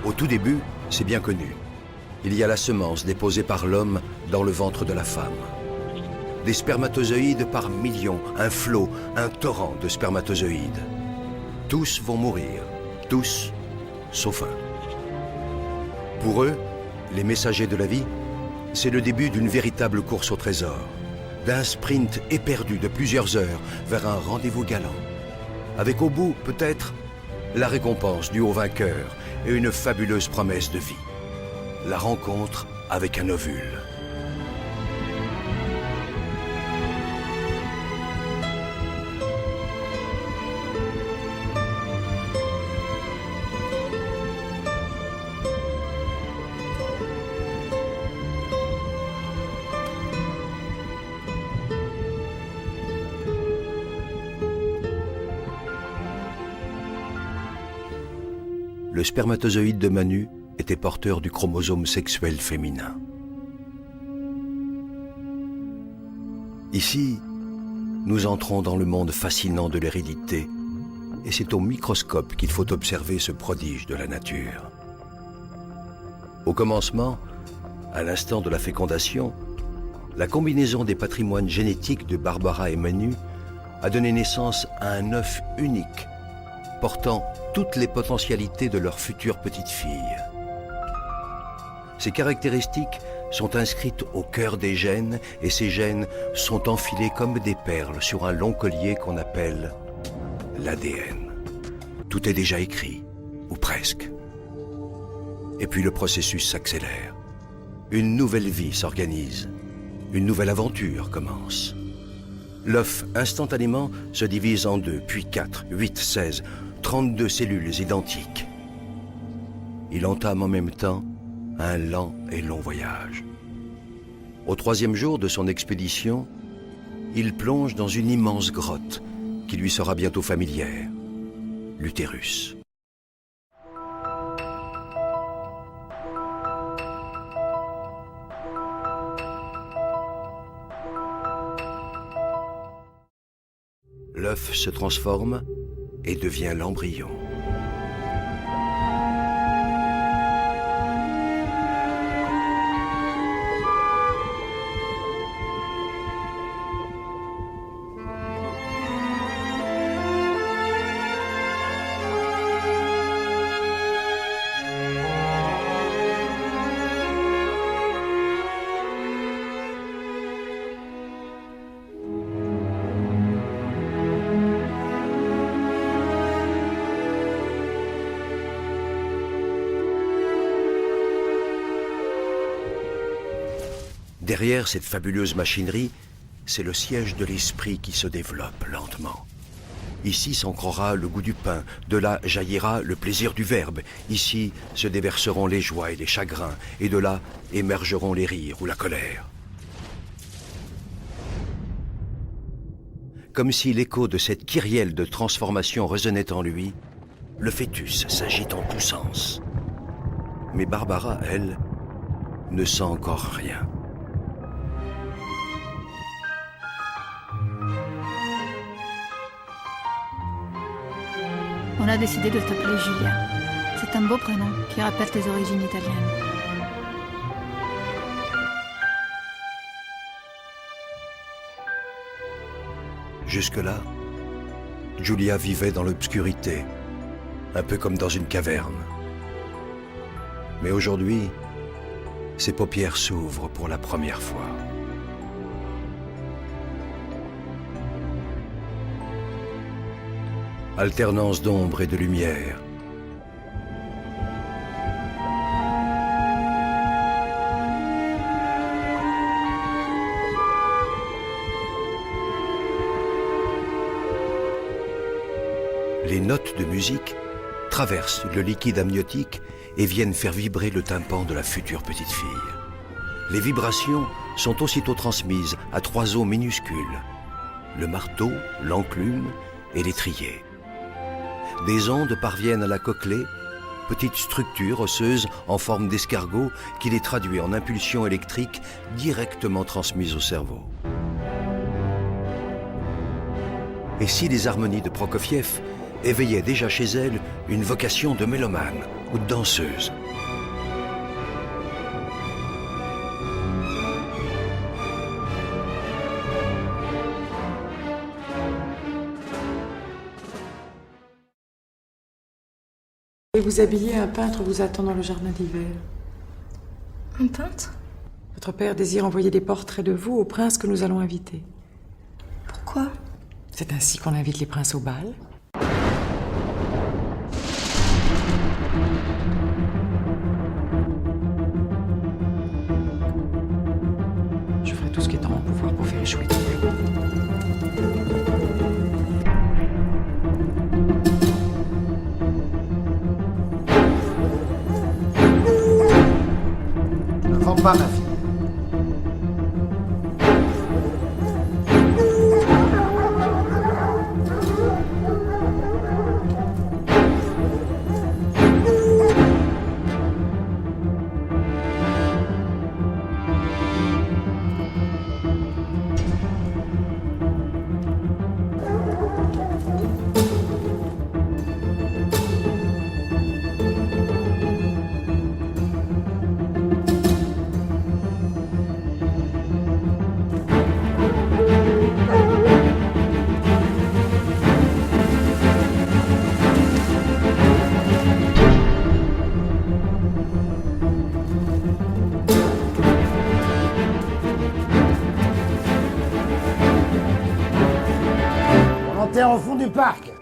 Au tout début, c'est bien connu. Il y a la semence déposée par l'homme dans le ventre de la femme. Des spermatozoïdes par millions, un flot, un torrent de spermatozoïdes. Tous vont mourir, tous, sauf un. Pour eux, les messagers de la vie, c'est le début d'une véritable course au trésor, d'un sprint éperdu de plusieurs heures vers un rendez-vous galant, avec au bout, peut-être, la récompense du haut vainqueur et une fabuleuse promesse de vie. La rencontre avec un ovule. Le spermatozoïde de Manu était porteur du chromosome sexuel féminin. Ici, nous entrons dans le monde fascinant de l'hérédité, et c'est au microscope qu'il faut observer ce prodige de la nature. Au commencement, à l'instant de la fécondation, la combinaison des patrimoines génétiques de Barbara et Manu a donné naissance à un œuf unique, portant toutes les potentialités de leur future petite fille. Ces caractéristiques sont inscrites au cœur des gènes et ces gènes sont enfilés comme des perles sur un long collier qu'on appelle l'ADN. Tout est déjà écrit, ou presque. Et puis le processus s'accélère. Une nouvelle vie s'organise. Une nouvelle aventure commence. L'œuf, instantanément, se divise en 2, puis 4, 8, 16, 32 cellules identiques. Il entame en même temps un lent et long voyage. Au 3e jour de son expédition, il plonge dans une immense grotte qui lui sera bientôt familière, l'utérus. L'œuf se transforme et devient l'embryon. Derrière cette fabuleuse machinerie, c'est le siège de l'esprit qui se développe lentement. Ici s'ancrera le goût du pain, de là jaillira le plaisir du verbe. Ici se déverseront les joies et les chagrins, et de là émergeront les rires ou la colère. Comme si l'écho de cette kyrielle de transformation résonnait en lui, le fœtus s'agite en tous sens. Mais Barbara, elle, ne sent encore rien. On a décidé de t'appeler Julia. C'est un beau prénom qui rappelle tes origines italiennes. Jusque-là, Giulia vivait dans l'obscurité, un peu comme dans une caverne. Mais aujourd'hui, ses paupières s'ouvrent pour la première fois. Alternance d'ombre et de lumière. Les notes de musique traversent le liquide amniotique et viennent faire vibrer le tympan de la future petite fille. Les vibrations sont aussitôt transmises à 3 os minuscules, le marteau, l'enclume et l'étrier. Des ondes parviennent à la cochlée, petite structure osseuse en forme d'escargot qui les traduit en impulsions électriques directement transmises au cerveau. Et si les harmonies de Prokofiev éveillait déjà chez elle une vocation de mélomane ou de danseuse. Et vous habiller, un peintre vous attend dans le jardin d'hiver. Un peintre? Votre père désire envoyer des portraits de vous au prince que nous allons inviter. Pourquoi? C'est ainsi qu'on invite les princes au bal. Je ferai tout ce qui est en mon pouvoir pour faire échouer tout. Ne vends pas ma fille. On enterre au fond du parc.